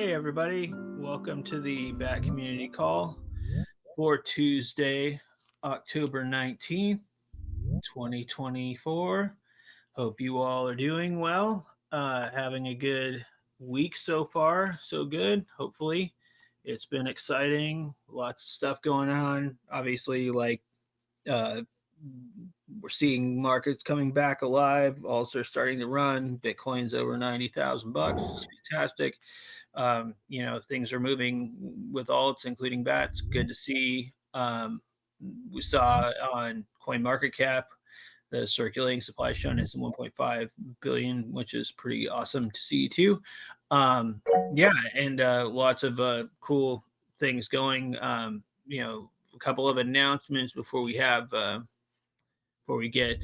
Hey, everybody. Welcome to the Bat Community Call for Tuesday, October 19th, 2024. Hope you all are doing well. Having a good week so far. So good, hopefully. It's been exciting. Lots of stuff going on. Obviously, uh, we're seeing markets coming back alive. Also starting to run. Bitcoin's over 90,000 bucks. It's fantastic. Things are moving with alts, including bats. Good to see. We saw on CoinMarketCap the circulating supply shown as 1.5 billion, which is pretty awesome to see too. Lots of cool things going. A couple of announcements before we get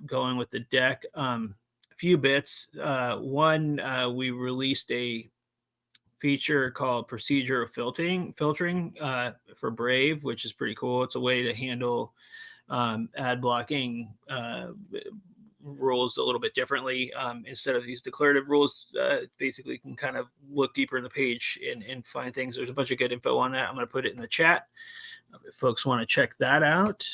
going with the deck. A few bits. One, we released a feature called procedural filtering for Brave, which is pretty cool. It's a way to handle ad blocking rules a little bit differently. Instead of these declarative rules, basically you can kind of look deeper in the page and find things. There's a bunch of good info on that. I'm going to put it in the chat if folks want to check that out.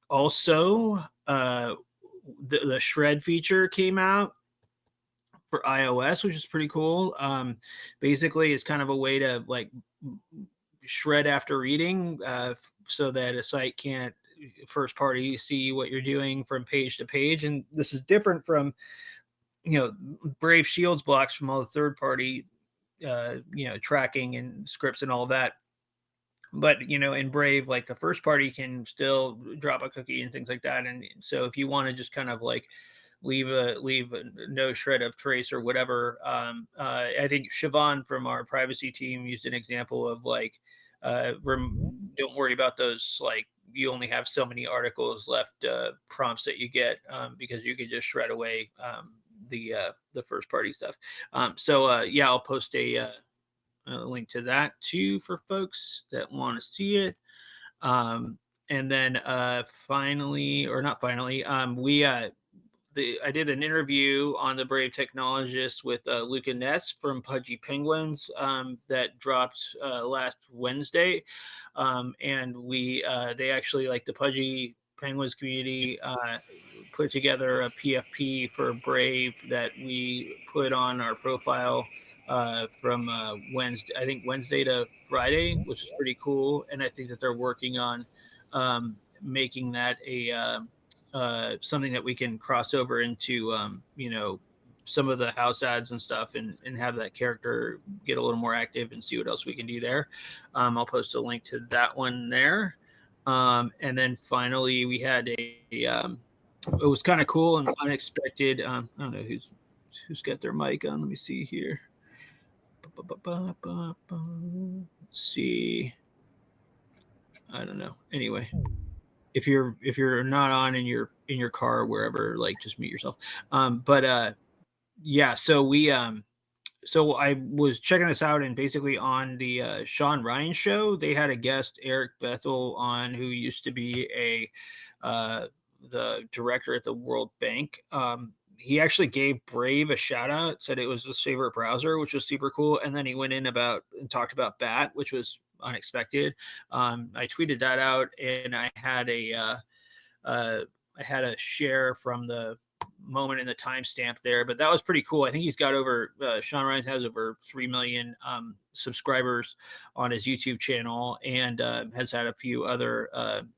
Also, the shred feature came out for iOS, which is pretty cool. Basically, it's kind of a way to like shred after reading, so that a site can't first party see what you're doing from page to page. And this is different from, Brave shields blocks from all the third party, tracking and scripts and all that. But in Brave, like the first party can still drop a cookie and things like that. And so if you want to just kind of like leave a no shred of trace or whatever, I think Siobhan from our privacy team used an example of like, don't worry about those, like you only have so many articles left prompts that you get, because you can just shred away the first party stuff. I'll post a link to that too for folks that want to see it. And then finally, or not finally, I did an interview on the Brave Technologist with Luca Ness from Pudgy Penguins that dropped last Wednesday. And they actually, like the Pudgy Penguins community, put together a PFP for Brave that we put on our profile from Wednesday to Friday, which is pretty cool. And I think that they're working on making that a something that we can cross over into, some of the house ads and stuff, and have that character get a little more active and see what else we can do there. I'll post a link to that one there. And then finally, we had it was kind of cool and unexpected. I don't know who's got their mic on. Let me see here. Let's see. I don't know. Anyway, if you're not on in your car or wherever, like just mute yourself. So I was checking this out, and basically on the Sean Ryan show, they had a guest, Eric Bethel, on, who used to be the director at the World Bank. He actually gave Brave a shout out, said it was his favorite browser, which was super cool. And then he went in and talked about Bat, which was unexpected. I tweeted that out, and I had a share from the moment in the timestamp there, but that was pretty cool. I think he's got Sean Ryan has over 3 million subscribers on his YouTube channel, and has had a few other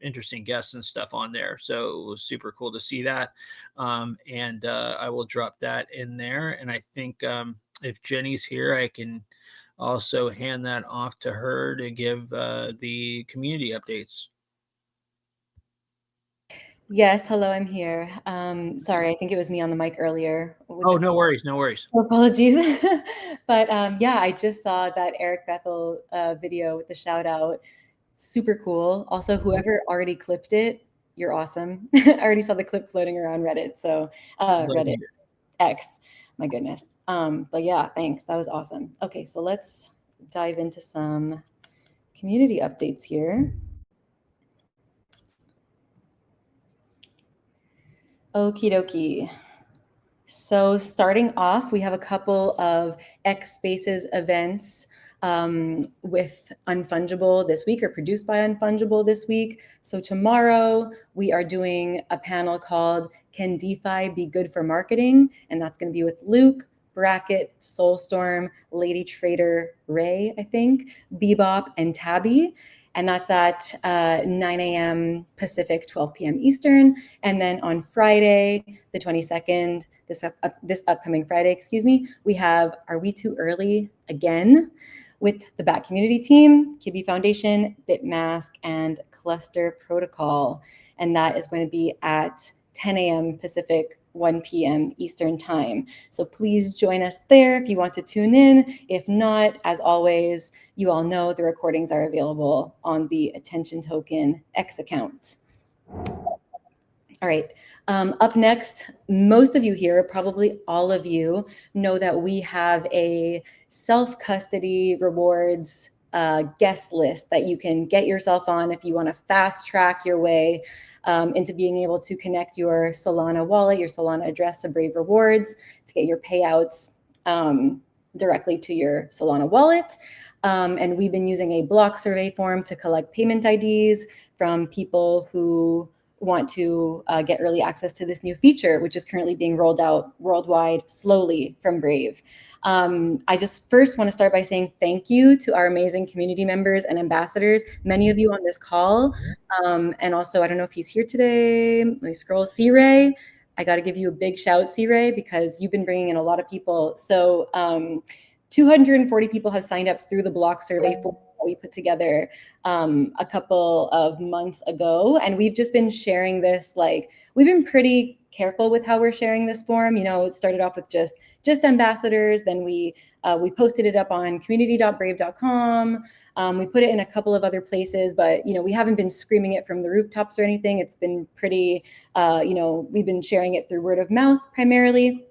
interesting guests and stuff on there. So it was super cool to see that. I will drop that in there. And I think if Jenny's here, I can also hand that off to her to give the community updates. Yes, hello, I'm here. Sorry, I think it was me on the mic earlier. No worries. Apologies. But I just saw that Eric Bethel video with the shout out. Super cool. Also, whoever already clipped it, you're awesome. I already saw the clip floating around Reddit. So Reddit X, my goodness. But yeah, thanks. That was awesome. Okay, so let's dive into some community updates here. Okie dokie. So starting off, we have a couple of X Spaces events with Unfungible this week, or produced by Unfungible this week. So tomorrow we are doing a panel called Can DeFi Be Good for Marketing? And that's going to be with Luke, Bracket, Soulstorm, Lady Trader Ray, I think, Bebop, and Tabby. And that's at 9 a.m. Pacific, 12 p.m. Eastern. And then on Friday, the 22nd, this upcoming Friday, excuse me, we have Are We Too Early again with the Bat Community Team, Kibi Foundation, Bitmask, and Cluster Protocol. And that is going to be at 10 a.m. Pacific, 1 p.m. Eastern Time. So please join us there if you want to tune in. If not, as always, you all know the recordings are available on the Attention Token X account. All right. Up next, most of you here, probably all of you, know that we have a self-custody rewards guest list that you can get yourself on if you want to fast track your way into being able to connect your Solana wallet, your Solana address to Brave Rewards to get your payouts directly to your Solana wallet. And we've been using a block survey form to collect payment IDs from people who want to get early access to this new feature, which is currently being rolled out worldwide slowly from Brave. I just first want to start by saying thank you to our amazing community members and ambassadors, many of you on this call. And also, I don't know if he's here today. Let me scroll. C-Ray, I got to give you a big shout, C-Ray, because you've been bringing in a lot of people. So 240 people have signed up through the block survey form that we put together a couple of months ago. And we've just been sharing this, like, we've been pretty careful with how we're sharing this form. You know, it started off with just ambassadors. Then we posted it up on community.brave.com. We put it in a couple of other places, but, you know, we haven't been screaming it from the rooftops or anything. It's been pretty, you know, we've been sharing it through word of mouth primarily.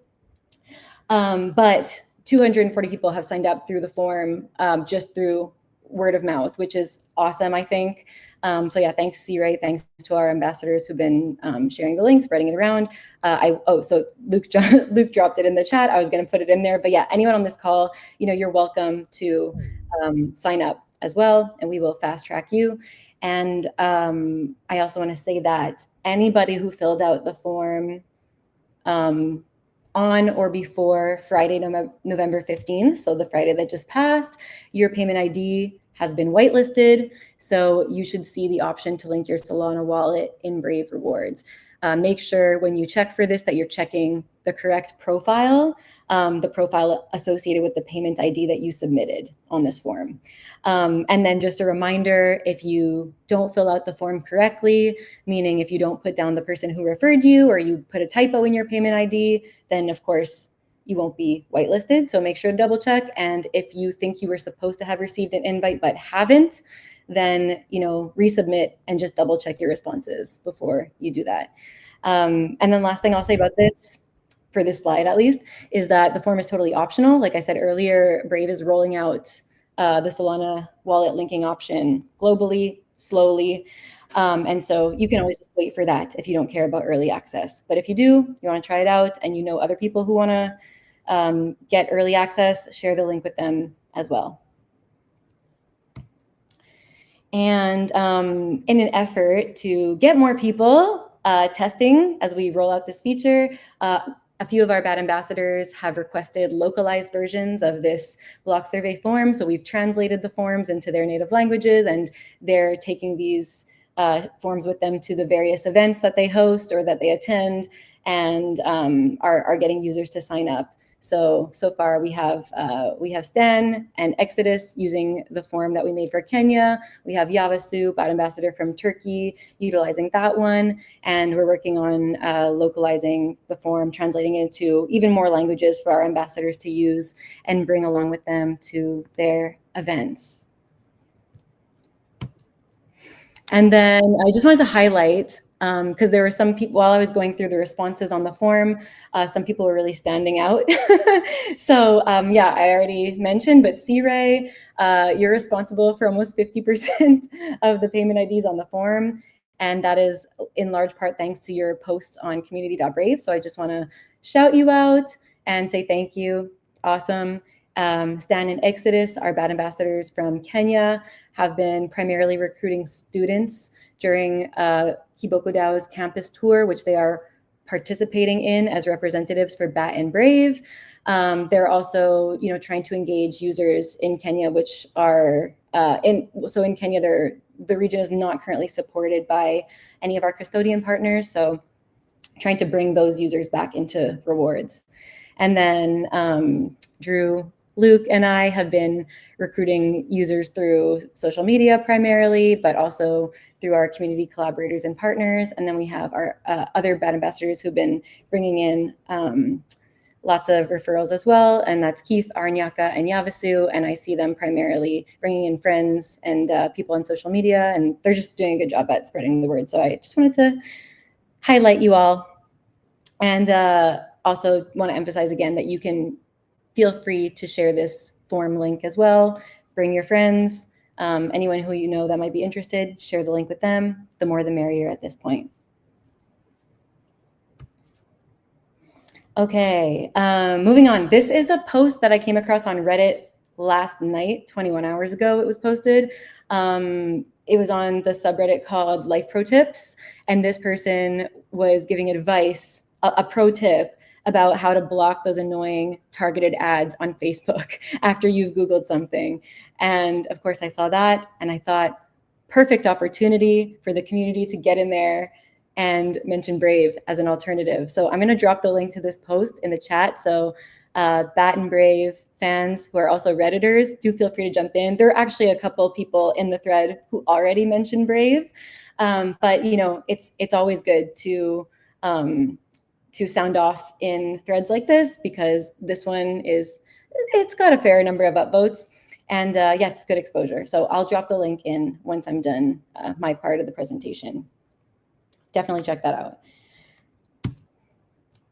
But 240 people have signed up through the form just through word of mouth, which is awesome, I think. So yeah, thanks, C-Ray. Thanks to our ambassadors who've been sharing the link, spreading it around. So Luke dropped it in the chat. I was going to put it in there, but yeah, anyone on this call, you know, you're welcome to sign up as well, and we will fast track you. And I also want to say that anybody who filled out the form on or before Friday, November 15th, so the Friday that just passed, your payment ID has been whitelisted. So you should see the option to link your Solana wallet in Brave Rewards. Make sure when you check for this that you're checking the correct profile, the profile associated with the payment ID that you submitted on this form. And then just a reminder, if you don't fill out the form correctly, meaning if you don't put down the person who referred you or you put a typo in your payment ID, then of course you won't be whitelisted. So make sure to double check. And if you think you were supposed to have received an invite but haven't, then, you know, resubmit and just double check your responses before you do that. And then last thing I'll say about this, for this slide at least, is that the form is totally optional. Like I said earlier, Brave is rolling out the Solana wallet linking option globally, slowly. And so you can always just wait for that if you don't care about early access. But if you do, you want to try it out and you know other people who want to get early access, share the link with them as well. And in an effort to get more people testing as we roll out this feature, a few of our BAT ambassadors have requested localized versions of this block survey form. So we've translated the forms into their native languages, and they're taking these forms with them to the various events that they host or that they attend, and are getting users to sign up. So far we have Stan and Exodus using the form that we made for Kenya. We have Yavasu, BAT ambassador from Turkey, utilizing that one. And we're working on localizing the form, translating it into even more languages for our ambassadors to use and bring along with them to their events. And then I just wanted to highlight, because there were some people, while I was going through the responses on the form, some people were really standing out. So yeah, I already mentioned, but C-Ray, you're responsible for almost 50% of the payment IDs on the form. And that is in large part thanks to your posts on community.brave. So I just want to shout you out and say thank you. Awesome. Stan and Exodus, our bad ambassadors from Kenya, have been primarily recruiting students during Kiboko DAO's campus tour, which they are participating in as representatives for Bat and Brave. They're also, trying to engage users in Kenya, which are in Kenya, the region is not currently supported by any of our custodian partners. So trying to bring those users back into rewards. And then Drew, Luke, and I have been recruiting users through social media primarily, but also through our community collaborators and partners. And then we have our other bad ambassadors who've been bringing in lots of referrals as well. And that's Keith, Arnyaka, and Yavasu. And I see them primarily bringing in friends and people on social media. And they're just doing a good job at spreading the word. So I just wanted to highlight you all. And also want to emphasize again that you can feel free to share this form link as well. Bring your friends, anyone who you know that might be interested, share the link with them. The more the merrier at this point. Okay, moving on. This is a post that I came across on Reddit last night, 21 hours ago it was posted. It was on the subreddit called Life Pro Tips, and this person was giving advice, a pro tip about how to block those annoying targeted ads on Facebook after you've Googled something. And of course I saw that and I thought, perfect opportunity for the community to get in there and mention Brave as an alternative. So I'm going to drop the link to this post in the chat. So Bat and Brave fans who are also Redditors, do feel free to jump in. There are actually a couple people in the thread who already mentioned Brave, but it's always good to sound off in threads like this, because this one it's got a fair number of upvotes, and yeah, it's good exposure. So I'll drop the link in once I'm done my part of the presentation. Definitely check that out.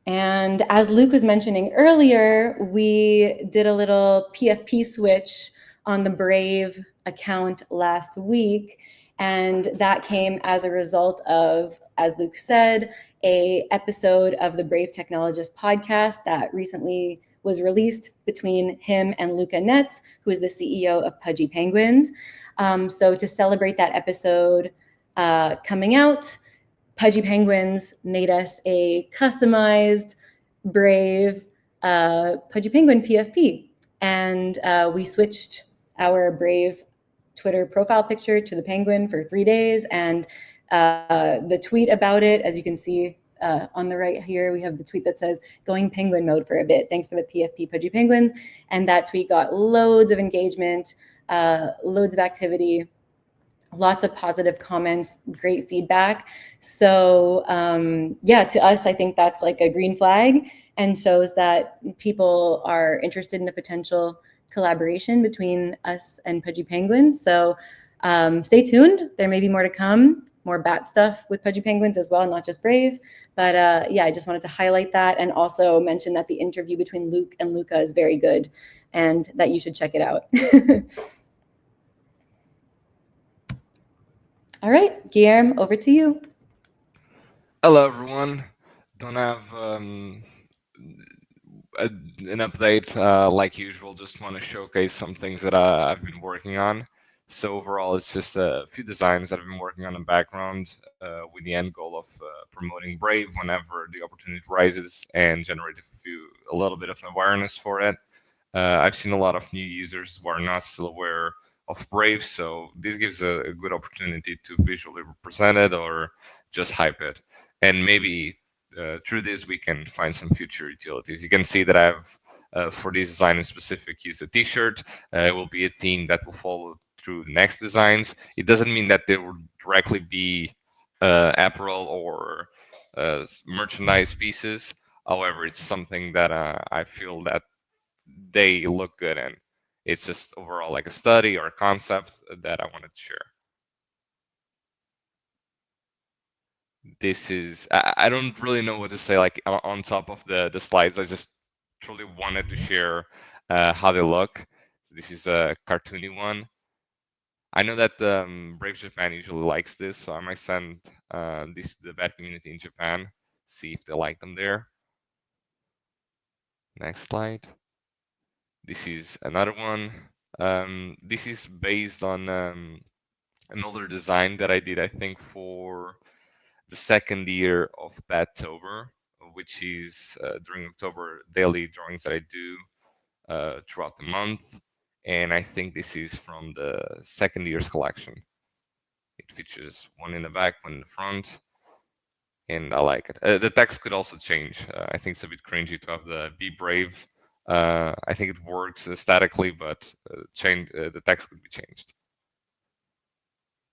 And as Luke was mentioning earlier, we did a little PFP switch on the Brave account last week. And that came as a result of, as Luke said, a episode of the Brave Technologist podcast that recently was released between him and Luca Netz, who is the CEO of Pudgy Penguins. So to celebrate that episode coming out, Pudgy Penguins made us a customized Brave Pudgy Penguin PFP. And we switched our Brave Twitter profile picture to the penguin for 3 days. And the tweet about it, as you can see on the right here, we have the tweet that says, "Going penguin mode for a bit. Thanks for the PFP Pudgy Penguins." And that tweet got loads of engagement, loads of activity, lots of positive comments, great feedback. So yeah, to us, I think that's like a green flag and shows that people are interested in a potential collaboration between us and Pudgy Penguins. So stay tuned. There may be more to come, more bat stuff with Pudgy Penguins as well, not just Brave. But yeah, I just wanted to highlight that and also mention that the interview between Luke and Luca is very good and that you should check it out. All right, Guillermo, over to you. Hello, everyone. Don't have an update like usual. Just want to showcase some things that I've been working on. So overall, it's just a few designs that I've been working on in the background with the end goal of promoting Brave whenever the opportunity rises and generate a little bit of awareness for it. I've seen a lot of new users who are not still aware of Brave, so this gives a good opportunity to visually represent it or just hype it. And maybe through this we can find some future utilities. You can see that I've, for this design in specific, used a t-shirt. It will be a theme that will follow through next designs. It doesn't mean that there will directly be apparel or merchandise pieces. However, it's something that I feel that they look good in. It's just overall like a study or a concept that I wanted to share. This is, I don't really know what to say like on top of the slides. I just truly wanted to share how they look. This is a cartoony one. I know that Brave Japan usually likes this, so I might send this to the bat community in Japan, see if they like them there. Next slide. This is another one. This is based on an older design that I did, I think, for the second year of Battober, which is during October daily drawings that I do throughout the month. And I think this is from the second year's collection. It features one in the back, one in the front, and I like it. The text could also change. I think it's a bit cringy to have the "Be Brave." I think it works aesthetically, but the text could be changed.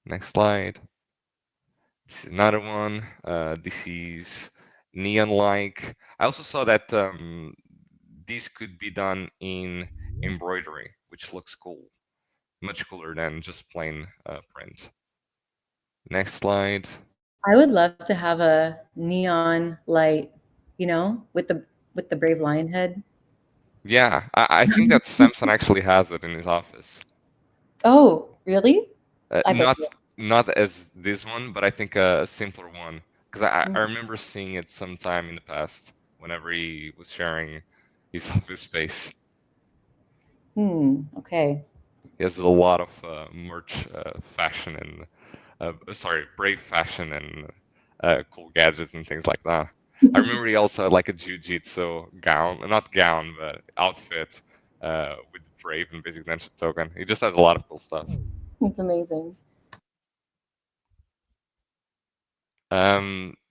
Next slide. This is another one. This is neon-like. I also saw that this could be done in embroidery, which looks cool. Much cooler than just plain print. Next slide. I would love to have a neon light, with the brave lion head. Yeah, I think that Samson actually has it in his office. Oh, really? I bet Not you. not as this one, but I think a simpler one. Because I Mm. remember seeing it sometime in the past whenever he was sharing his office space. Okay. He has a lot of merch, fashion, and sorry, brave fashion and cool gadgets and things like that. I remember he also had like a jiu-jitsu gown, not gown, but outfit with brave and basic ninja token. He just has a lot of cool stuff. It's amazing.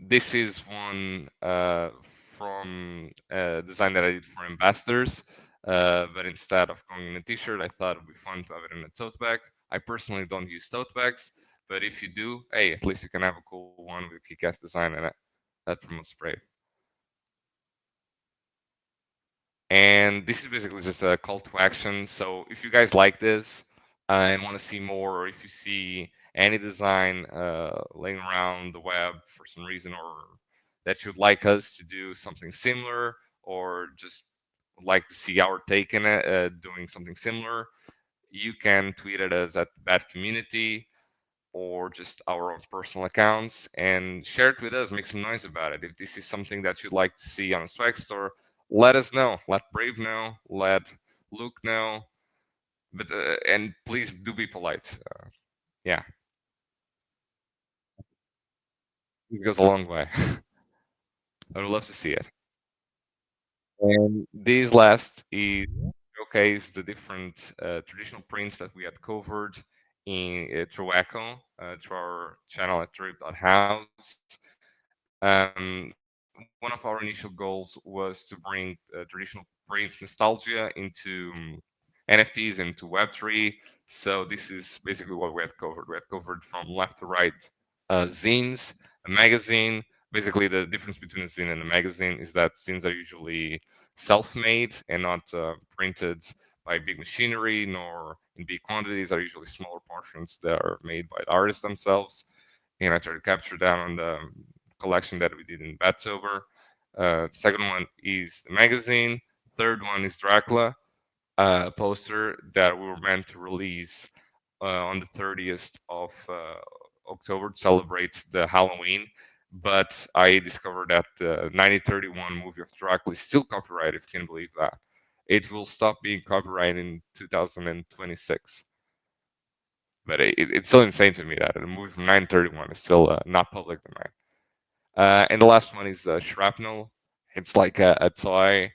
This is one from a design that I did for ambassadors, but instead of going in a t-shirt, I thought it would be fun to have it in a tote bag. I personally don't use tote bags, but if you do, hey, at least you can have a cool one with kick-ass design in it. That promotes Brave. And this is basically just a call to action. So if you guys like this and want to see more, or if you see any design laying around the web for some reason, or that you'd like us to do something similar, or just would like to see our take in it, doing something similar, you can tweet at us at Bad Community or just our own personal accounts and share it with us. Make some noise about it. If this is something that you'd like to see on a swag store, let us know. Let Brave know. Let Luke know. But and please do be polite. Yeah, it goes a long way. I would love to see it. And this last is showcase the different traditional prints that we had covered in through Echo, through our channel at drip.house. One of our initial goals was to bring traditional print nostalgia into NFTs, into Web3. So this is basically what we have covered. We have covered from left to right zines, a magazine. Basically, the difference between a zine and a magazine is that zines are usually self-made and not printed by big machinery, nor in big quantities. Are usually smaller portions that are made by the artists themselves. And I try to capture that on the collection that we did in Battober. Second one is the magazine. Third one is Dracula, a poster that we were meant to release on the 30th of October to celebrate the Halloween. But I discovered that the 1931 movie of Dracula is still copyrighted, if you can believe that. It will stop being copyrighted in 2026. But it's still insane to me that a movie from 1931 is still not public domain. And the last one is Shrapnel. It's like a toy,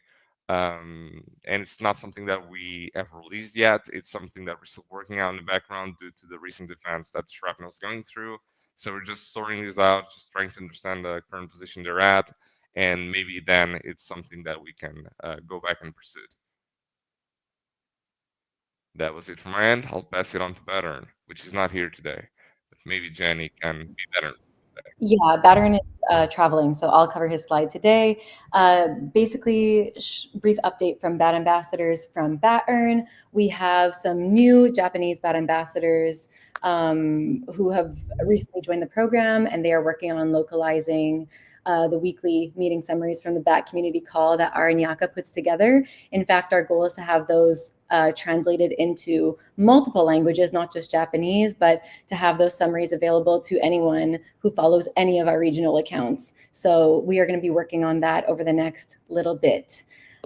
and it's not something that we have released yet. It's something that we're still working out in the background due to the recent events that Shrapnel is going through. So we're just sorting these out, just trying to understand the current position they're at, and maybe then it's something that we can go back and pursue. That was it from my end. I'll pass it on to Battern, which is not here today, but maybe Jenny can be better. Yeah, Battern is traveling, so I'll cover his slide today. Basically, brief update from Bat Ambassadors from Battern. We have some new Japanese Bat Ambassadors who have recently joined the program, and they are working on localizing the weekly meeting summaries from the BAT community call that Aranyaka puts together. In fact, our goal is to have those translated into multiple languages, not just Japanese, but to have those summaries available to anyone who follows any of our regional accounts. So we are going to be working on that over the next little bit.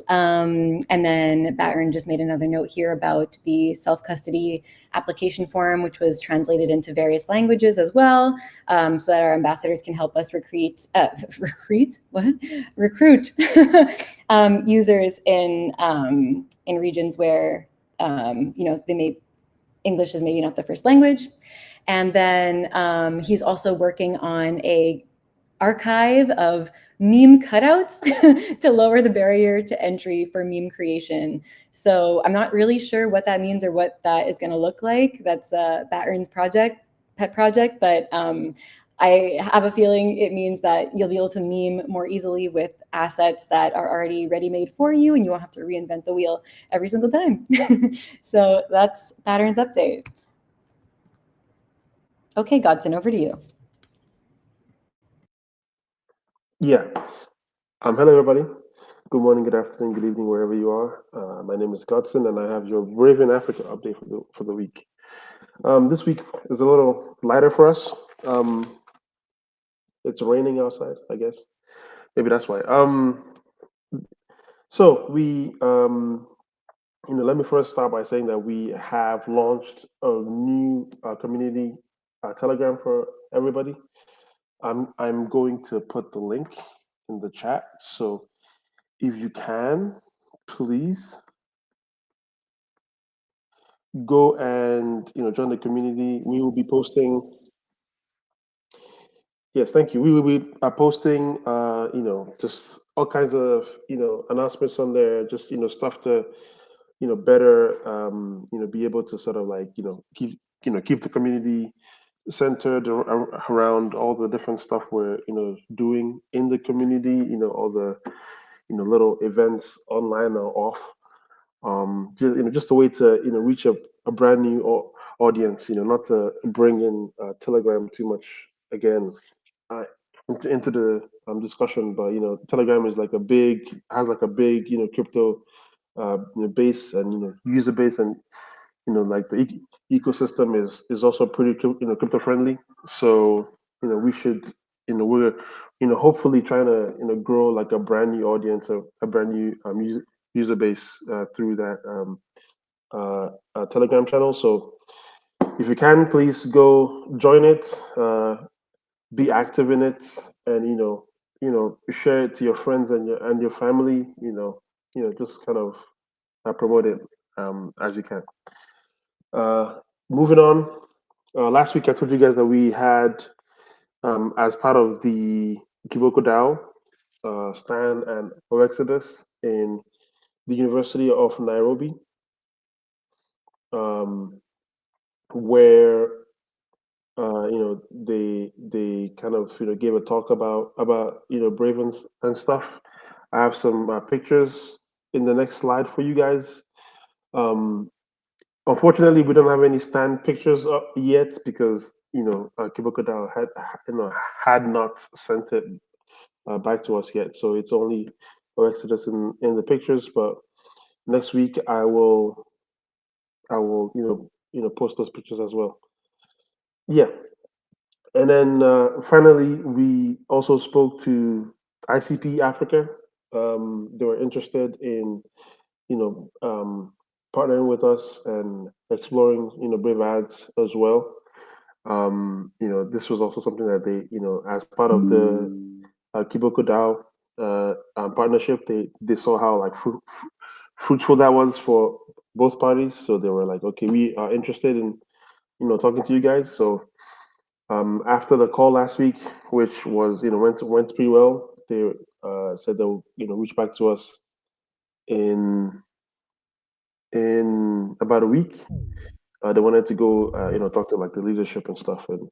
And then Baron just made another note here about the self-custody application form, which was translated into various languages as well, so that our ambassadors can help us recruit users in regions where English is maybe not the first language. And then he's also working on a archive of meme cutouts to lower the barrier to entry for meme creation. So I'm not really sure what that means or what that is going to look like. That's Batern's pet project, but I have a feeling it means that you'll be able to meme more easily with assets that are already ready-made for you, and you won't have to reinvent the wheel every single time. So that's Batern's update. Okay, Godson, over to you. Yeah. Hello, everybody. Good morning, good afternoon, good evening, wherever you are. My name is Godson, and I have your Brave in Africa update for the week. This week is a little lighter for us. It's raining outside, I guess. Maybe that's why. So we, let me first start by saying that we have launched a new community Telegram for everybody. I'm going to put the link in the chat. So if you can, please go and join the community. We will be posting. Yes, thank you. We will be posting just all kinds of announcements on there. Just stuff to better be able to sort of like keep the community centered around all the different stuff we're doing in the community. All the little events online or off. Just a way to reach a brand new audience. Not to bring in Telegram too much again into the discussion, but Telegram is like has like a big crypto base and user base, and like the ecosystem is also pretty crypto friendly. So we should we're hopefully trying to grow like a brand new audience, a brand new user base through that Telegram channel. So if you can, please go join it, be active in it, and share it to your friends and your family. Just kind of promote it as you can. Moving on. Last week I told you guys that we had, as part of the Kiboko DAO, Stan and Orexodus in the University of Nairobi, where they kind of gave a talk about Brave and stuff. I have some pictures in the next slide for you guys. Unfortunately, we don't have any stand pictures up yet because Kiboko DAO had not sent it back to us yet. So it's only Exodus in the pictures. But next week I will post those pictures as well. Yeah. And then finally, we also spoke to ICP Africa. They were interested in partnering with us and exploring Brave Ads as well. This was also something that they as part of the Kiboko DAO partnership, they saw how like fruitful that was for both parties. So they were like, okay, we are interested in talking to you guys. So after the call last week, which was went pretty well, they said they'll reach back to us in about a week. They wanted to go talk to like the leadership and stuff, and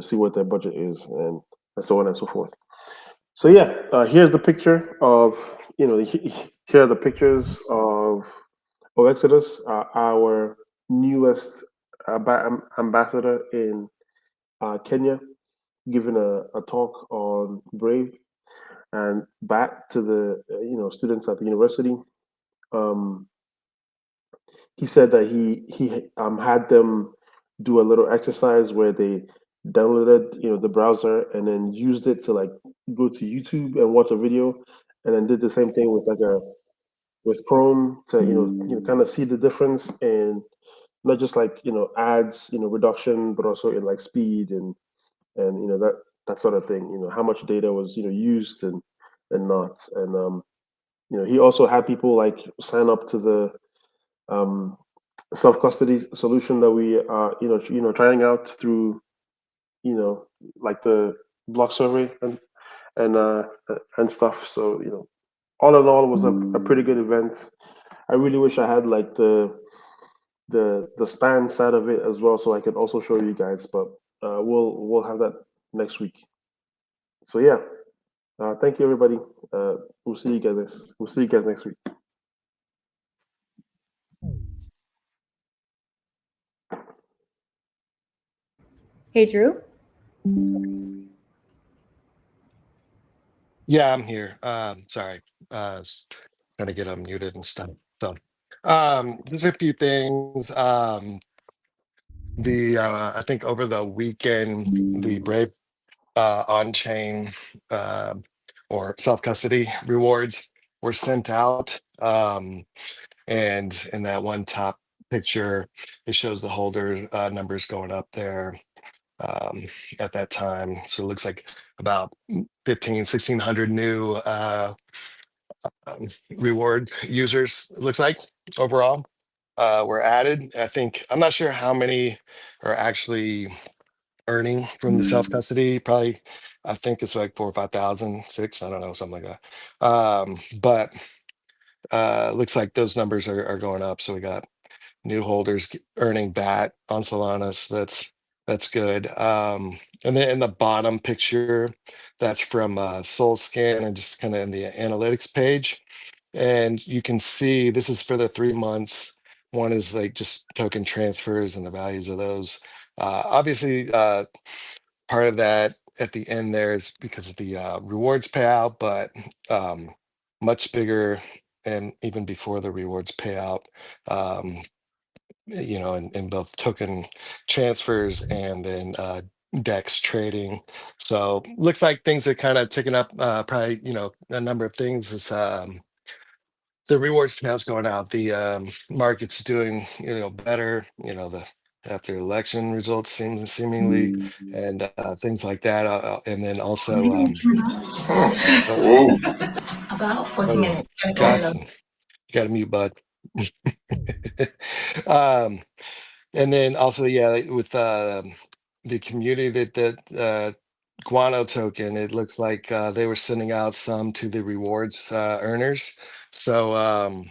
see what their budget is, and so on and so forth. So yeah, here's the picture of here are the pictures of Exodus, our newest ambassador in Kenya. giving a talk on Brave and BAT to the students at the university. Um, he said that he had them do a little exercise where they downloaded the browser and then used it to like go to YouTube and watch a video, and then did the same thing with with Chrome to kind of see the difference in not just like ads reduction, but also in like speed and that sort of thing. How much data was used and not. And he also had people like sign up to the um, self custody solution that we are trying out through like the block survey and and stuff. So all in all, it was a pretty good event. I really wish I had like the stand side of it as well, so I could also show you guys. But we'll have that next week. So yeah, thank you everybody. We'll see you guys. We'll see you guys next week. Hey, Drew. Yeah, I'm here. Sorry. Trying to get unmuted and stuff. So there's a few things. I think over the weekend, the Brave on-chain or self-custody rewards were sent out. And in that one top picture, it shows the holder numbers going up there at that time. So it looks like about 1,600 new reward users, it looks like, overall were added. I think, I'm not sure how many are actually earning from the self custody. Probably, I think it's like 4 or 5,000, six, I don't know, something like that. But looks like those numbers are going up. So we got new holders earning BAT on Solanas. That's good. And then in the bottom picture, that's from SoulScan and just kind of in the analytics page. And you can see this is for the 3 months. One is like just token transfers and the values of those. Obviously, part of that at the end there is because of the rewards payout, but much bigger and even before the rewards payout. In both token transfers and then DEX trading. So looks like things are kind of ticking up. Probably, a number of things is the rewards payouts going out. The market's doing, better. The after election results seemingly and things like that. And then also about 40 minutes. Got to mute, bud. And then also, yeah, with the community that Guano token, it looks like they were sending out some to the rewards earners. So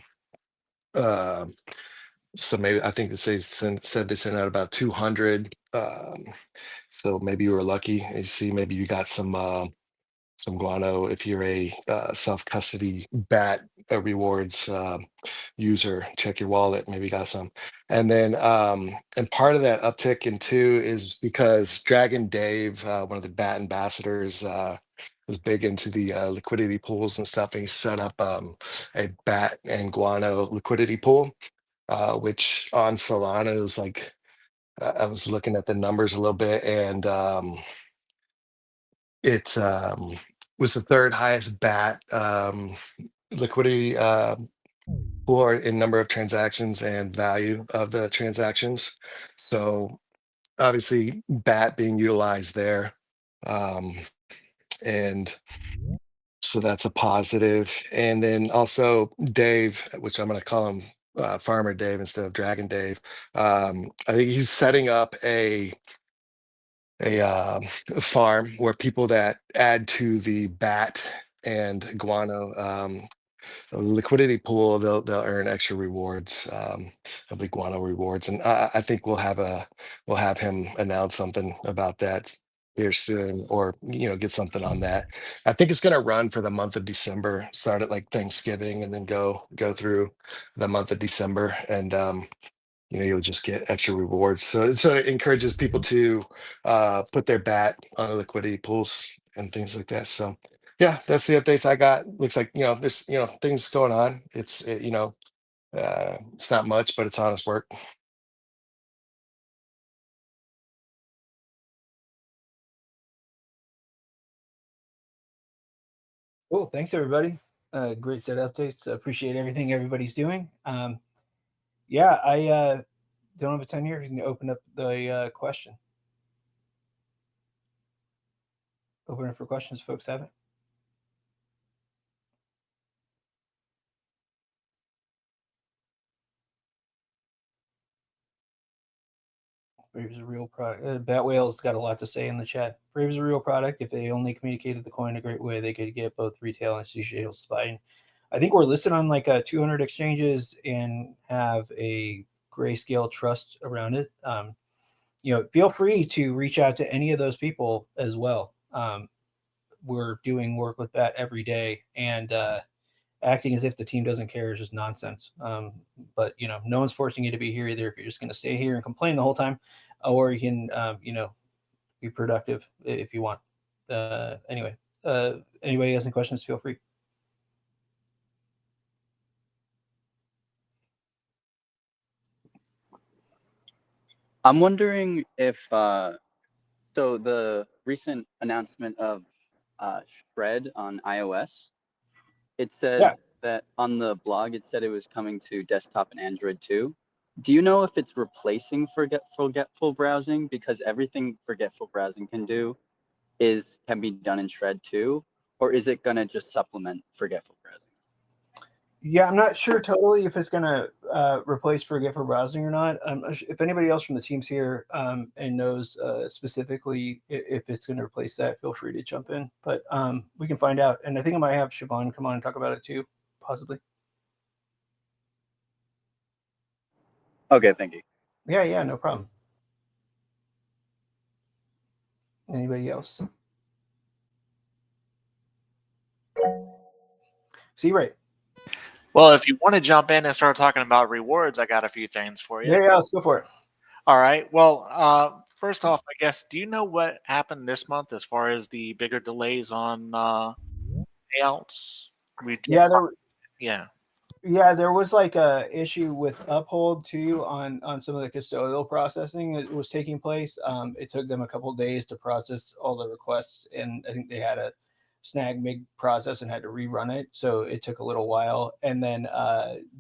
so maybe I think said they sent out about 200. So maybe you were lucky. And you see, maybe you got some Guano if you're a self custody BAT rewards user. Check your wallet, maybe you got some. And then and part of that uptick in two is because Dragon Dave, one of the BAT ambassadors, was big into the liquidity pools and stuff. And he set up a BAT and Guano liquidity pool, which on Solana is like I was looking at the numbers a little bit, and it was the third highest BAT liquidity pool in number of transactions and value of the transactions. So obviously BAT being utilized there. And so that's a positive. And then also Dave, which I'm going to call him Farmer Dave instead of Dragon Dave. I think he's setting up a farm where people that add to the BAT and Guano liquidity pool, they'll earn extra rewards, of the Guano rewards, and I think we'll have him announce something about that here soon, or get something on that. I think it's going to run for the month of December, start at like Thanksgiving, and then go through the month of December, and you'll just get extra rewards. So it encourages people to put their bat on the liquidity pools and things like that. So yeah, that's the updates I got. Looks like there's things going on. It's it's not much, but it's honest work. Cool. Thanks, everybody. Great set of updates. Appreciate everything everybody's doing. Yeah, I don't have a ton here. You can open up the question. Open it for questions, folks have it. Brave is a real product. Bat Whale's got a lot to say in the chat. Brave is a real product. If they only communicated the coin a great way, they could get both retail and institutional buying. I think we're listed on like 200 exchanges and have a Grayscale trust around it. Feel free to reach out to any of those people as well. We're doing work with that every day, and acting as if the team doesn't care is just nonsense. But no one's forcing you to be here either. If you're just going to stay here and complain the whole time, or you can be productive if you want. Anyway, anybody has any questions, feel free. I'm wondering if so the recent announcement of Shred on iOS, it said that on the blog, it said it was coming to desktop and Android too. Do you know if it's replacing forgetful browsing? Because everything forgetful browsing can do can be done in Shred too, or is it going to just supplement forgetful browsing? Yeah, I'm not sure totally if it's going to replace forgetful browsing or not. If anybody else from the team's here and knows specifically if it's going to replace that, feel free to jump in. But we can find out. And I think I might have Siobhan come on and talk about it too, possibly. Okay, thank you. Yeah, no problem. Anybody else? See, right. Well, if you want to jump in and start talking about rewards, I got a few things for you. Yeah, let's go for it. All right. Well, first off, I guess, do you know what happened this month as far as the bigger delays on payouts? Yeah, there was like a issue with Uphold too on some of the custodial processing that was taking place. It took them a couple of days to process all the requests, and I think they had a snag MIG process and had to rerun it, so it took a little while. And then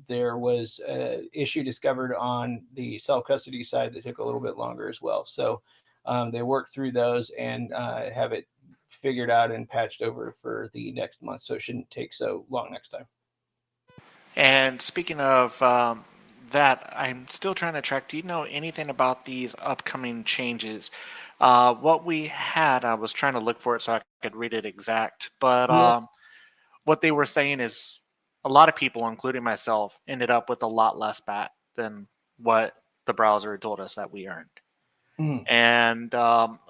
there was an issue discovered on the self-custody side that took a little bit longer as well. So they worked through those and have it figured out and patched over for the next month, so it shouldn't take so long next time. And speaking of that, I'm still trying to track. Do you know anything about these upcoming changes? What we had, I was trying to look for it so I could read it exact. But what they were saying is a lot of people, including myself, ended up with a lot less BAT than what the browser told us that we earned. And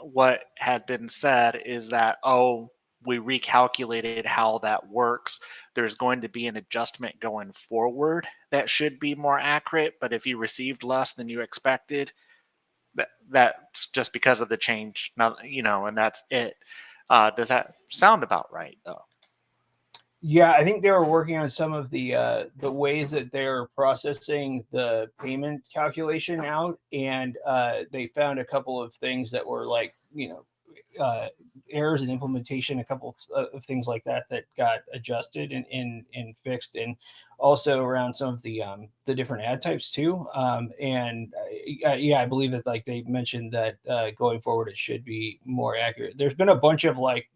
what had been said is that, we recalculated how that works. There's going to be an adjustment going forward that should be more accurate, but if you received less than you expected, that's just because of the change. Now, and that's it. Does that sound about right, though? Yeah, I think they were working on some of the ways that they're processing the payment calculation out, and they found a couple of things that were like, errors in implementation, a couple of things like that got adjusted and fixed, and also around some of the different ad types too. I believe that like they mentioned that going forward it should be more accurate. There's been a bunch of like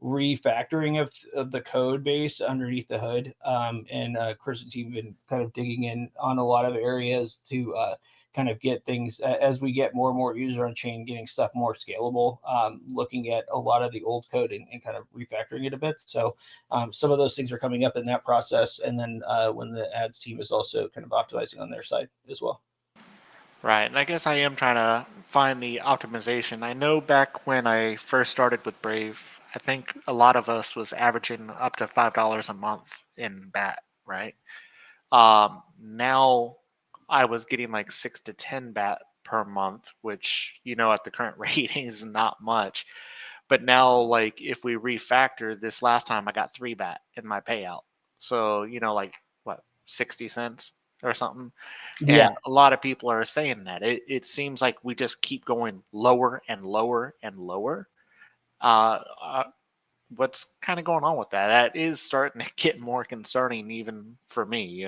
refactoring of the code base underneath the hood, and Chris and team have been kind of digging in on a lot of areas to kind of get things as we get more and more user on chain, getting stuff more scalable, looking at a lot of the old code and kind of refactoring it a bit. So some of those things are coming up in that process, and then when the ads team is also kind of optimizing on their side as well. Right, and I guess I am trying to find the optimization. I know back when I first started with Brave, I think a lot of us was averaging up to $5 a month in BAT, right? Now I was getting like 6 to 10 bat per month, which, at the current rating is not much. But now, like, if we refactor this last time, I got 3 bat in my payout. So, like, what, 60 cents or something? Yeah. And a lot of people are saying that. It seems like we just keep going lower and lower and lower. What's kind of going on with that? That is starting to get more concerning even for me,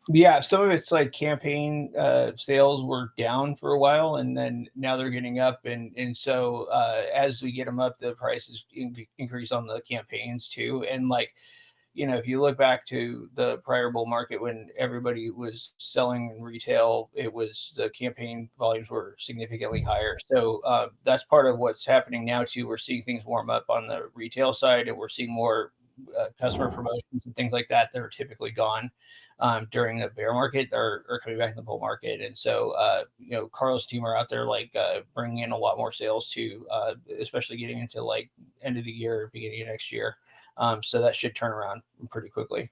Yeah, some of it's like campaign sales were down for a while, and then now they're getting up, and so as we get them up, the prices increase on the campaigns too. And like, if you look back to the prior bull market when everybody was selling in retail, the campaign volumes were significantly higher. So that's part of what's happening now too. We're seeing things warm up on the retail side, and we're seeing more customer promotions and things like that are typically gone during the bear market are coming back in the bull market. And so, Carl's team are out there like bringing in a lot more sales too, especially getting into like end of the year, beginning of next year. So that should turn around pretty quickly.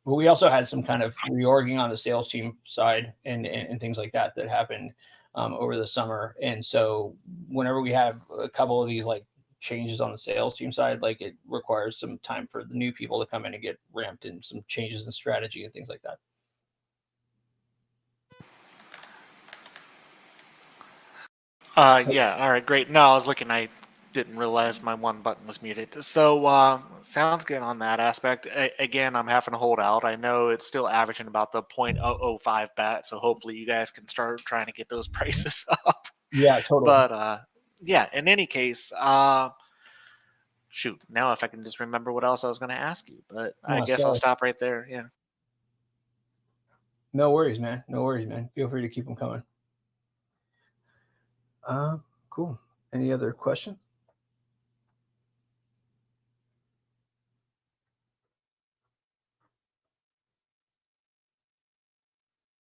But we also had some kind of reorging on the sales team side and things like that happened over the summer. And so whenever we have a couple of these like changes on the sales team side, like it requires some time for the new people to come in and get ramped and some changes in strategy and things like that. Yeah, all right, great. No, I was looking, I didn't realize my one button was muted. So sounds good on that aspect. Again, I'm having to hold out. I know it's still averaging about the 0.005 bat, so hopefully you guys can start trying to get those prices up. Yeah, totally. But yeah, in any case, shoot, now if I can just remember what else I was going to ask you, but I guess I'll sorry. stop right there. Yeah. No worries, man. No worries, man. Feel free to keep them coming. Cool. Any other questions?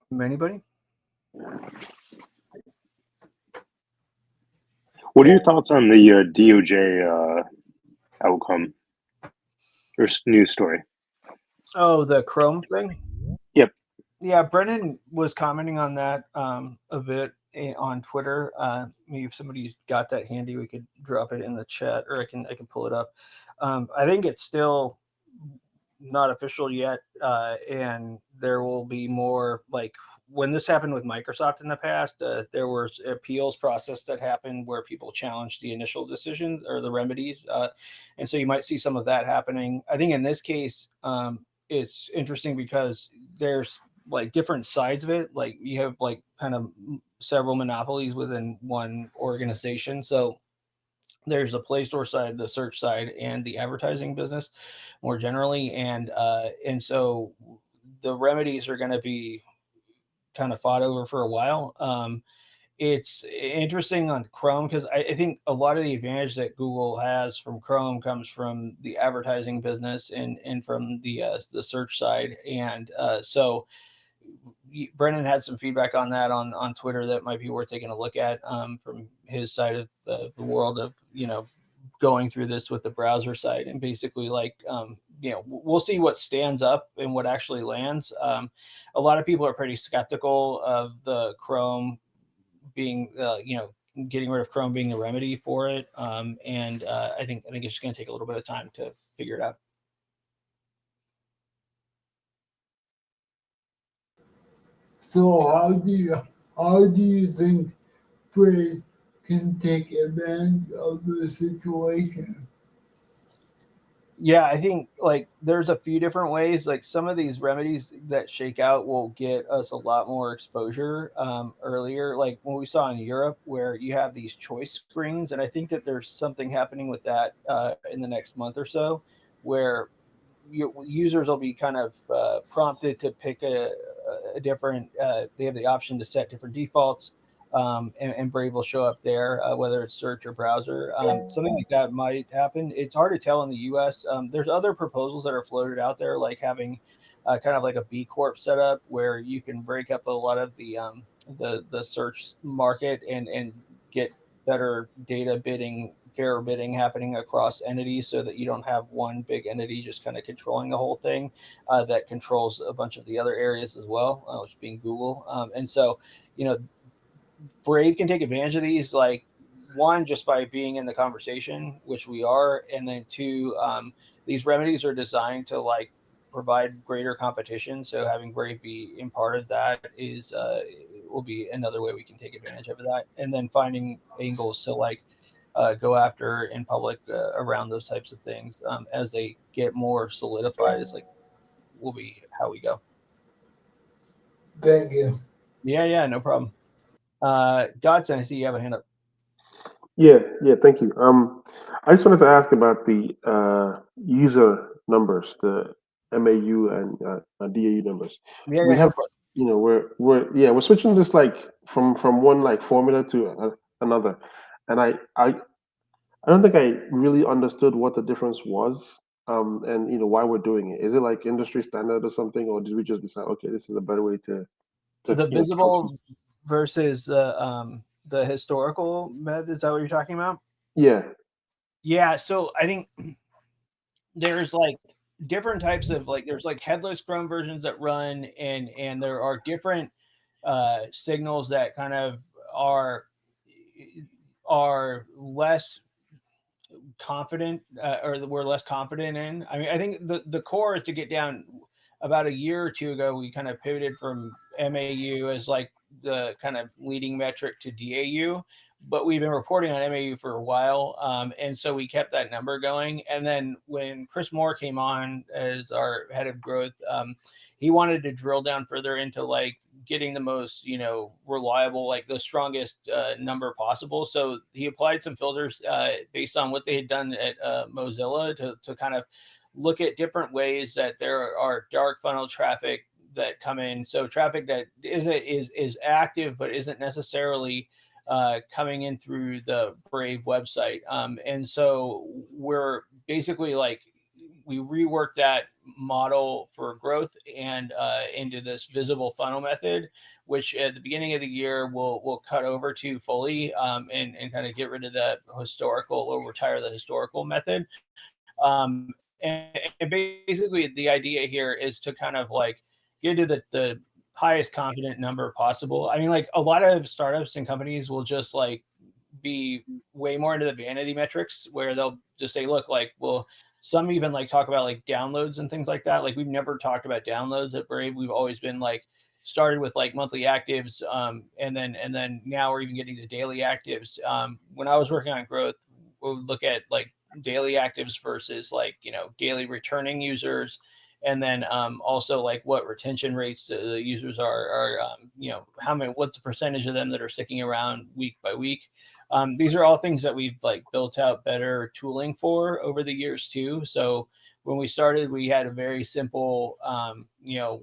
From anybody? What are your thoughts on the DOJ outcome or news story? Oh, the Chrome thing? Yep. Yeah, Brennan was commenting on that a bit on Twitter. Maybe if somebody's got that handy, we could drop it in the chat, or I can pull it up. I think it's still not official yet, and there will be more like when this happened with Microsoft in the past. There was appeals process that happened where people challenged the initial decision or the remedies, and so you might see some of that happening. I think in this case, it's interesting because there's like different sides of it. Like you have like kind of several monopolies within one organization. So there's the Play Store side, the search side, and the advertising business more generally. And so the remedies are going to be kind of fought over for a while. It's interesting on Chrome because I think a lot of the advantage that Google has from Chrome comes from the advertising business and from the search side. And so Brendan had some feedback on that on Twitter that might be worth taking a look at from his side of the world of, going through this with the browser side. And basically like, we'll see what stands up and what actually lands. A lot of people are pretty skeptical of the Chrome being, getting rid of Chrome being the remedy for it. And I think it's just going to take a little bit of time to figure it out. So how do you think Brave can take advantage of the situation? Yeah, I think like there's a few different ways. Like some of these remedies that shake out will get us a lot more exposure earlier. Like when we saw in Europe where you have these choice screens, and I think that there's something happening with that in the next month or so, where users will be kind of prompted to pick a different. They have the option to set different defaults. And Brave will show up there, whether it's search or browser. Something like that might happen. It's hard to tell in the U.S. There's other proposals that are floated out there, like having kind of like a B Corp setup where you can break up a lot of the search market and get better data bidding fair bidding happening across entities, so that you don't have one big entity just kind of controlling the whole thing, that controls a bunch of the other areas as well, which being Google. And so, Brave can take advantage of these, like, one, just by being in the conversation, which we are, and then two, these remedies are designed to like provide greater competition. So having Brave be in part of that is will be another way we can take advantage of that, and then finding angles to like go after in public around those types of things as they get more solidified is like will be how we go. Thank you. Yeah, no problem. Godson, I see you have a hand up. Yeah, thank you. I just wanted to ask about the user numbers, the MAU and DAU numbers. Yeah, We go have, for it. we're switching this like from one like formula to another, and I don't think I really understood what the difference was, and why we're doing it. Is it like industry standard or something, or did we just decide, okay, this is a better way to The visible versus the historical method? Is that what you're talking about? Yeah. So I think there's like different types of like there's like headless Chrome versions that run, and there are different signals that kind of are less confident or we're less confident in. I mean, I think the core is to get down. About a year or two ago, we kind of pivoted from MAU as like the kind of leading metric to DAU, but we've been reporting on MAU for a while. And so we kept that number going. And then when Chris Moore came on as our head of growth, he wanted to drill down further into like getting the most, reliable, like the strongest number possible. So he applied some filters based on what they had done at Mozilla to kind of look at different ways that there are dark funnel traffic that come in. So traffic that is active, but isn't necessarily coming in through the Brave website. And so we're basically like, we reworked that model for growth and into this visible funnel method, which at the beginning of the year we'll cut over to fully and kind of get rid of the historical or retire the historical method. And basically the idea here is to kind of like get to the highest confident number possible. I mean, like a lot of startups and companies will just like be way more into the vanity metrics where they'll just say, look, like, well, some even like talk about like downloads and things like that. Like we've never talked about downloads at Brave. We've always been like started with like monthly actives. And then now we're even getting to daily actives. When I was working on growth, we would look at like daily actives versus like, daily returning users. And then also like what retention rates the users are what's the percentage of them that are sticking around week by week. These are all things that we've like built out better tooling for over the years too. So when we started, we had a very simple,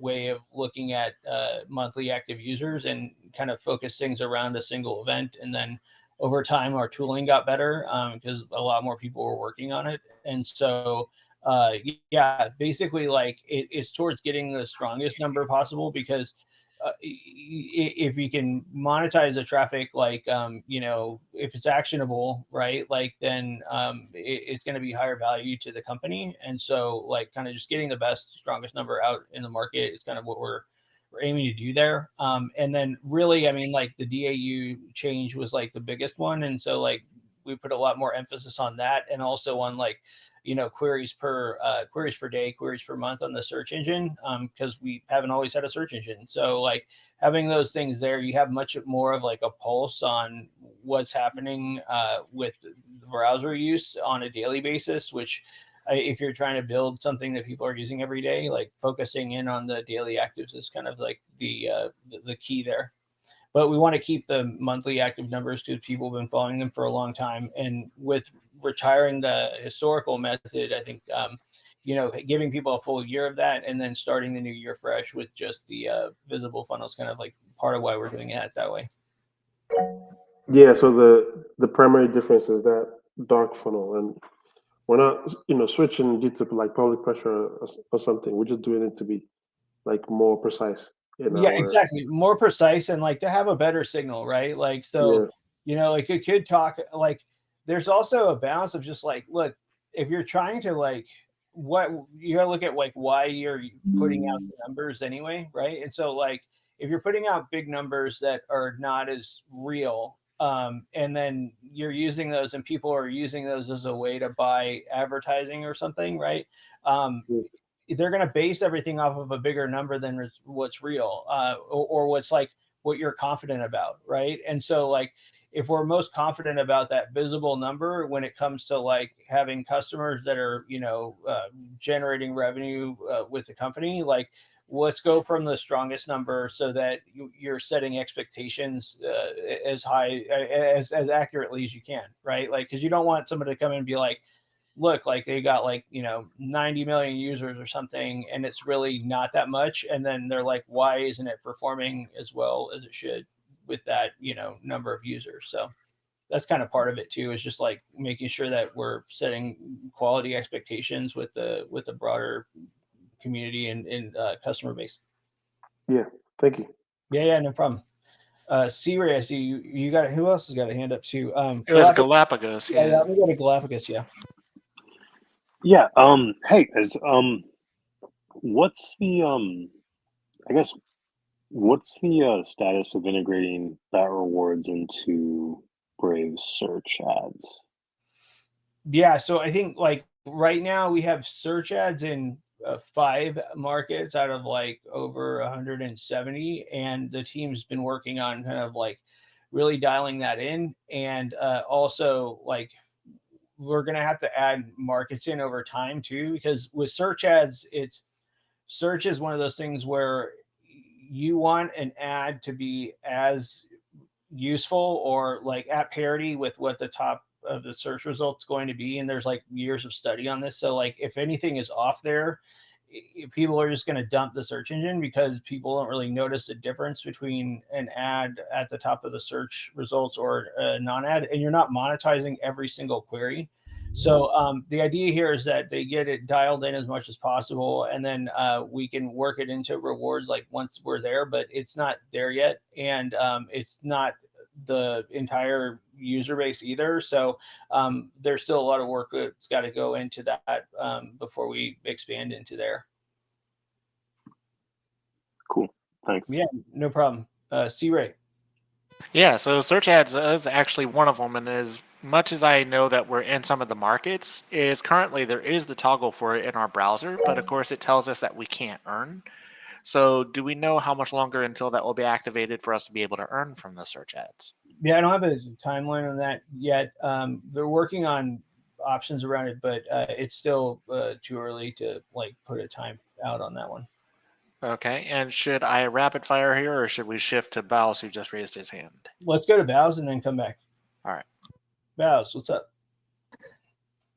way of looking at monthly active users and kind of focus things around a single event. And then over time, our tooling got better because a lot more people were working on it. And so, basically like it's towards getting the strongest number possible because if you can monetize the traffic, like, if it's actionable, right, like then it's going to be higher value to the company. And so like kind of just getting the best, strongest number out in the market is kind of what we're aiming to do there. And then really, I mean, like the DAU change was like the biggest one. And so like we put a lot more emphasis on that and also on like, queries per day, queries per month on the search engine, because we haven't always had a search engine. So like having those things there, you have much more of like a pulse on what's happening with the browser use on a daily basis, which if you're trying to build something that people are using every day, like focusing in on the daily actives is kind of like the key there. But we want to keep the monthly active numbers because people have been following them for a long time. And with retiring the historical method, I think, giving people a full year of that and then starting the new year fresh with just the visible funnel is kind of like part of why we're doing it that way. Yeah, so the primary difference is that dark funnel, and we're not, switching due to like public pressure or something. We're just doing it to be like more precise. Exactly. More precise and like to have a better signal, right? Like, so, like it could talk like there's also a balance of just like, look, if you're trying to like, what you gotta look at like why you're putting out the numbers anyway, right? And so like if you're putting out big numbers that are not as real, and then you're using those and people are using those as a way to buy advertising or something, right? They're going to base everything off of a bigger number than what's real, or what's like what you're confident about, right? And so like if we're most confident about that visible number when it comes to like having customers that are generating revenue with the company, like let's go from the strongest number so that you're setting expectations as high as accurately as you can, right? Like because you don't want somebody to come in and be like, look, like they got like 90 million users or something and it's really not that much, and then they're like, why isn't it performing as well as it should with that number of users? So that's kind of part of it too, is just like making sure that we're setting quality expectations with the broader community and customer base. Yeah, thank you. Yeah, no problem. C-Ray, I see you got, who else has got a hand up too? It was Galapagos. Yeah, let me go to Galapagos. Yeah. Hey, guys. What's the I guess what's the status of integrating Bat Rewards into Brave's search ads? Yeah, so I think like right now we have search ads in 5 markets out of like over 170, and the team's been working on kind of like really dialing that in, and also like we're gonna have to add markets in over time too, because with search ads, search is one of those things where you want an ad to be as useful or like at parity with what the top of the search results going to be, and there's like years of study on this. So like if anything is off there, people are just going to dump the search engine because people don't really notice the difference between an ad at the top of the search results or a non-ad, and you're not monetizing every single query. So the idea here is that they get it dialed in as much as possible, and then we can work it into rewards like once we're there, but it's not there yet, and it's not the entire user base either. So there's still a lot of work that's got to go into that before we expand into there. Cool. Thanks. Yeah, no problem. C-Ray. Yeah, so search ads is actually one of them, and as much as I know that we're in some of the markets, is currently there is the toggle for it in our browser, but of course it tells us that we can't earn. So do we know how much longer until that will be activated for us to be able to earn from the search ads? Yeah, I don't have a timeline on that yet. They're working on options around it, but it's still too early to like put a time out on that one. Okay, and should I rapid fire here, or should we shift to Bows, who just raised his hand? Let's go to Bows and then come back. All right. Bows, what's up?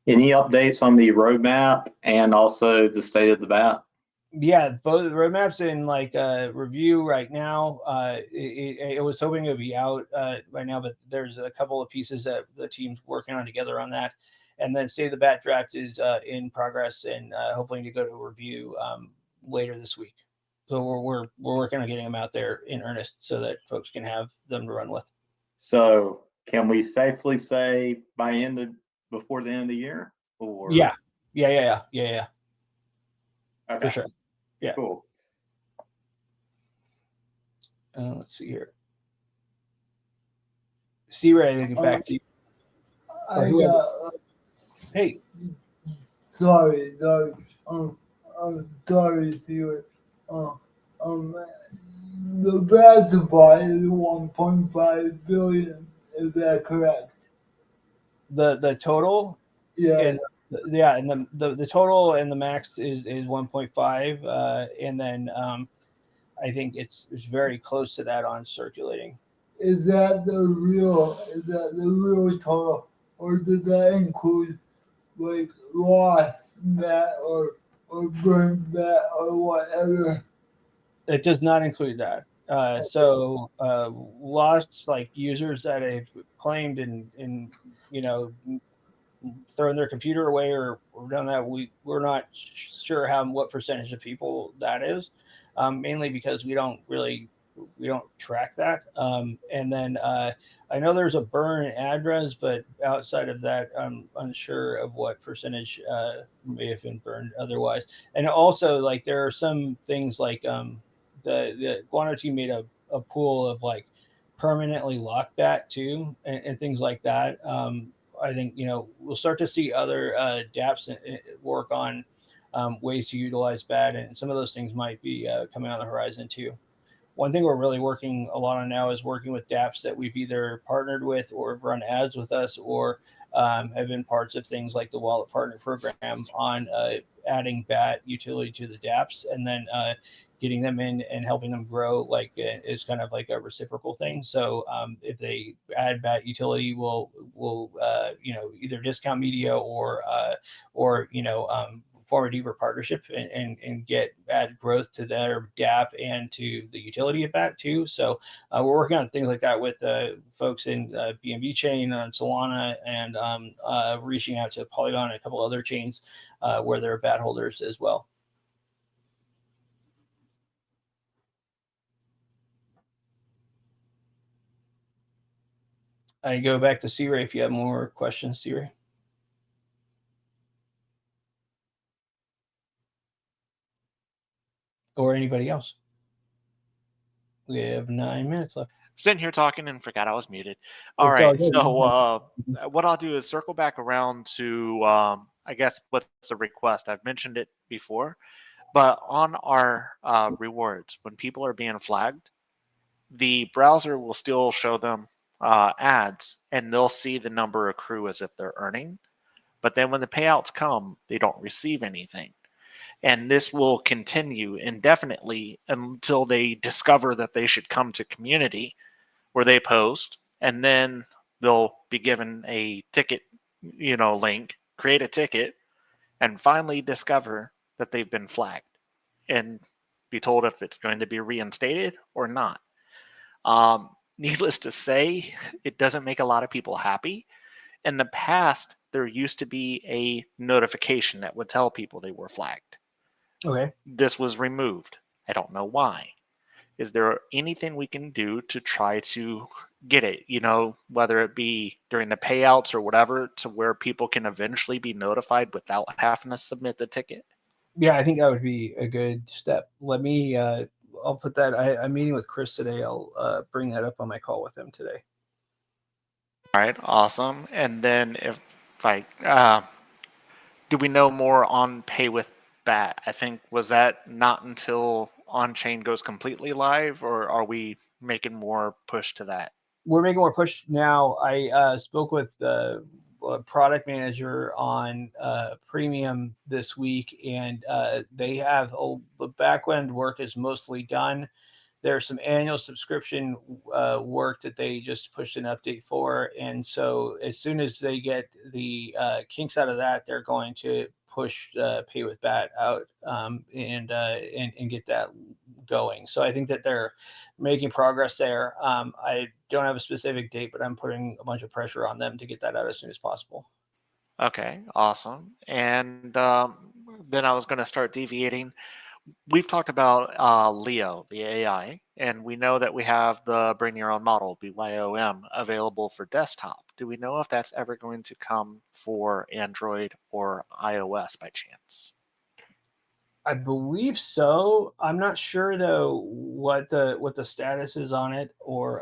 Any updates on the roadmap and also the state of the bat? Yeah, both the roadmaps in like review right now. It was hoping it would be out right now, but there's a couple of pieces that the team's working on together on that. And then State of the Bat draft is in progress and hopefully to go to review later this week. So we're working on getting them out there in earnest so that folks can have them to run with. So can we safely say before the end of the year? Or Yeah. Okay. For sure. Yeah. Cool. Let's see here. C-Ray, get back to you. Hey. Sorry. I'm sorry, C-Ray. The bat supply is 1.5 billion. Is that correct? The total? Yeah. And the total and the max is 1.5, and then I think it's very close to that on circulating. Is that the real total, or does that include like lost bat or burned bat or whatever? It does not include that. So lost like users that have claimed and thrown their computer away or done that, we're not sure what percentage of people that is, mainly because we don't really track that. And then I know there's a burn address, but outside of that, I'm unsure of what percentage may have been burned otherwise. And also, like, there are some things like the Guano team made a pool of like permanently locked bat too, and things like that. I think we'll start to see other dApps work on ways to utilize bat, and some of those things might be coming on the horizon too. One thing we're really working a lot on now is working with dApps that we've either partnered with or run ads with us, or have been parts of things like the Wallet Partner Program on adding bat utility to the dApps, and then getting them in and helping them grow. Like is kind of like a reciprocal thing. So if they add bat utility, we'll either discount media or form a deeper partnership and get add growth to their dApp and to the utility of that too. So we're working on things like that with folks in BNB chain on Solana, and reaching out to Polygon and a couple other chains where there are bat holders as well. I go back to C-Ray if you have more questions, C-Ray. Or anybody else. We have 9 minutes left. Sitting here talking and forgot I was muted. All right, so what I'll do is circle back around to, I guess, what's a request. I've mentioned it before, but on our rewards, when people are being flagged, the browser will still show them ads, and they'll see the number accrue as if they're earning. But then when the payouts come, they don't receive anything. And this will continue indefinitely until they discover that they should come to community, where they post, and then they'll be given a ticket, link, create a ticket, and finally discover that they've been flagged and be told if it's going to be reinstated or not. Needless to say, it doesn't make a lot of people happy. In the past, there used to be a notification that would tell people they were flagged. Okay. This was removed. I don't know why. Is there anything we can do to try to get it, whether it be during the payouts or whatever, to where people can eventually be notified without having to submit the ticket? Yeah, I think that would be a good step. Let me, I'll put that, I'm meeting with Chris today. I'll bring that up on my call with him today. All right, awesome. And then do we know more on Pay with Bat? I think, was that not until on-chain goes completely live, or are we making more push to that? We're making more push now. I spoke with the product manager on Premium this week, and they have the back-end work is mostly done. There's some annual subscription work that they just pushed an update for. And so as soon as they get the kinks out of that, they're going to push Pay with Bat out and get that going. So I think that they're making progress there. I don't have a specific date, but I'm putting a bunch of pressure on them to get that out as soon as possible. Okay, awesome. And then I was going to start deviating. We've talked about Leo, the AI, and we know that we have the Bring Your Own Model, BYOM, available for desktop. Do we know if that's ever going to come for Android or iOS by chance? I believe so. I'm not sure though what the status is on it, or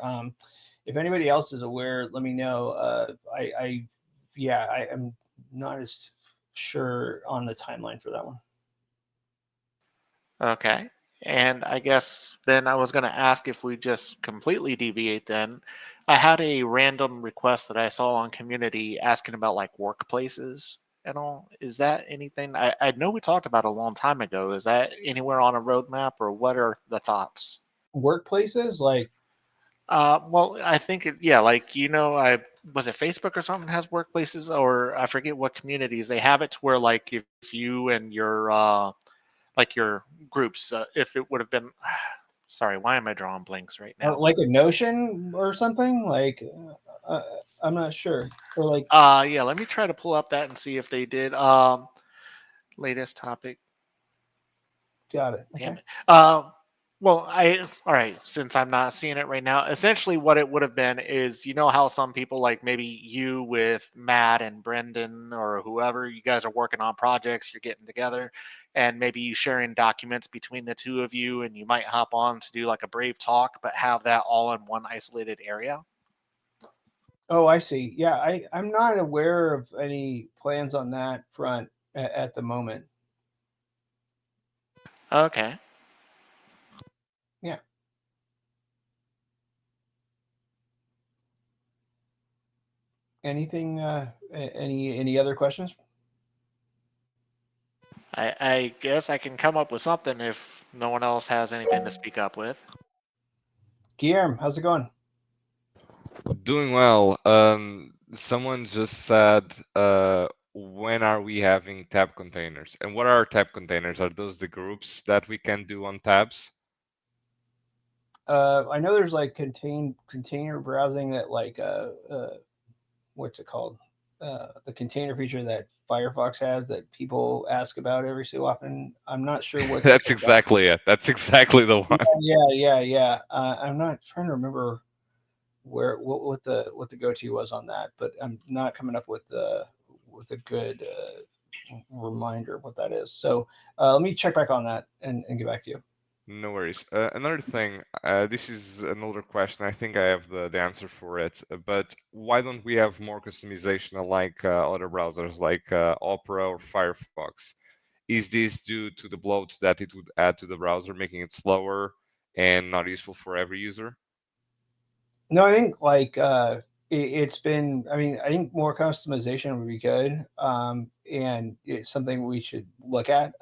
if anybody else is aware, let me know. I am not as sure on the timeline for that one. Okay. And I guess then I was going to ask, if we just completely deviate, then I had a random request that I saw on community asking about like workplaces and all. Is that anything? I know we talked about a long time ago. Is that anywhere on a roadmap, or what are the thoughts? Workplaces, like well, I think like, I was it Facebook or something has workplaces, or I forget what communities they have it to where, like, if you and your like your groups, if it would have been, sorry, why am I drawing blanks right now? like a Notion or something, like I'm not sure. Or like yeah, let me try to pull up that and see if they did. Latest topic. Got it. Damn Okay. it. Well, all right, since I'm not seeing it right now, essentially what it would have been is, you know how some people, like maybe you with Matt and Brendan or whoever, you guys are working on projects, you're getting together, and maybe you sharing documents between the two of you, and you might hop on to do like a Brave talk, but have that all in one isolated area. Oh, I see. Yeah, I'm not aware of any plans on that front at the moment. Okay. Yeah. Anything? Any other questions? I guess I can come up with something if no one else has anything to speak up with. Guillermo, how's it going? Doing well. Someone just said, when are we having tab containers? And what are tab containers? Are those the groups that we can do on tabs? I know there's like container browsing that like what's it called? The container feature that Firefox has that people ask about every so often. I'm not sure what That's exactly it. That's exactly the one. Yeah. I'm not trying to remember what the go-to was on that, but I'm not coming up with a good reminder of what that is. So let me check back on that and get back to you. No worries. Another thing, this is an older question. I think I have the answer for it. But why don't we have more customization like other browsers like Opera or Firefox? Is this due to the bloat that it would add to the browser, making it slower and not useful for every user? No, I think like it's been. I mean, I think more customization would be good, and it's something we should look at.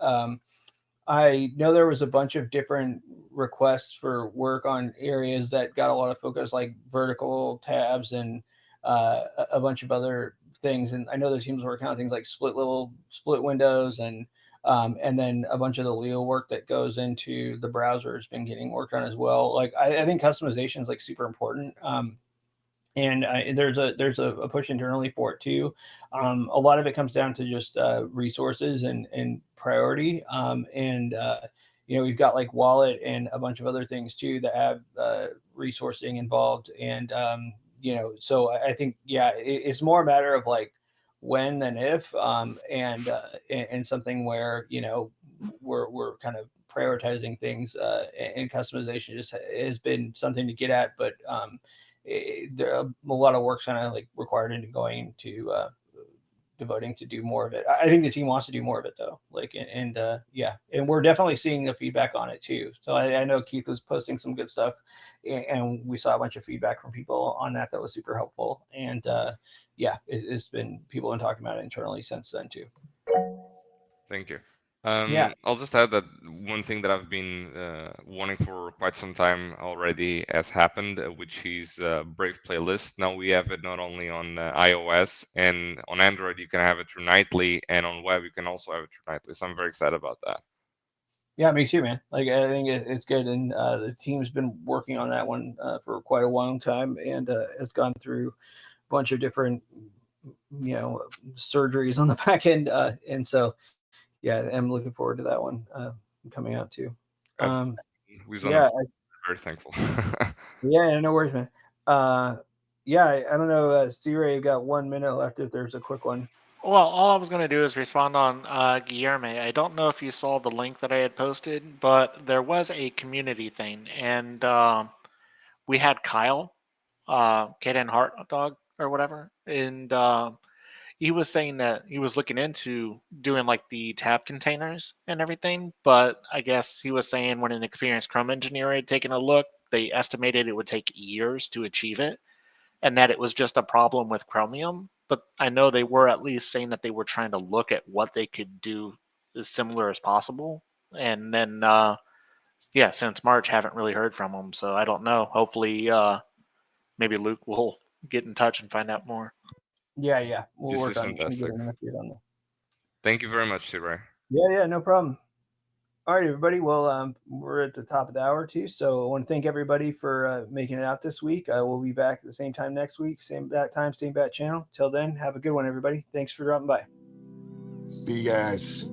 I know there was a bunch of different requests for work on areas that got a lot of focus, like vertical tabs and a bunch of other things. And I know the team's working on things like split windows and then a bunch of the Leo work that goes into the browser has been getting worked on as well. Like I think customization is like super important. And there's a push internally for it too. A lot of it comes down to just resources and priority. We've got like Wallet and a bunch of other things too that have resourcing involved. And so I think it's more a matter of like when than if, and something where we're kind of prioritizing things, and customization just has been something to get at, but there a lot of work's kind of like required into going to devoting to do more of it. I think the team wants to do more of it though. Like and we're definitely seeing the feedback on it too. So I know Keith was posting some good stuff, and we saw a bunch of feedback from people on that was super helpful. And it's been people been talking about it internally since then too. Thank you. Yeah. I'll just add that one thing that I've been wanting for quite some time already has happened, which is Brave Playlist. Now we have it not only on iOS and on Android, you can have it through Nightly, and on web you can also have it through Nightly. So I'm very excited about that. Yeah, me too, man. Like I think it's good, and the team's been working on that one for quite a long time, and it's gone through a bunch of different surgeries on the back end, and so yeah, I'm looking forward to that one coming out too. Very thankful. Yeah, no worries, man. I don't know, C-Ray, you've got 1 minute left if there's a quick one. Well, all I was going to do is respond on Guillermo. I don't know if you saw the link that I had posted, but there was a community thing, and we had Kyle, Kid and Heart Dog or whatever, and he was saying that he was looking into doing like the tab containers and everything, but I guess he was saying when an experienced Chrome engineer had taken a look, they estimated it would take years to achieve it, and that it was just a problem with Chromium. But I know they were at least saying that they were trying to look at what they could do as similar as possible. And then, since March, haven't really heard from them. So I don't know. Hopefully, maybe Luke will get in touch and find out more. Yeah. We'll This work is on fantastic. getting an update on that. Thank you very much, C-Ray. Yeah, no problem. All right, everybody. Well, we're at the top of the hour too, so I want to thank everybody for making it out this week. We'll be back at the same time next week, same bat time, same bat channel. Till then, have a good one, everybody. Thanks for dropping by. See you guys.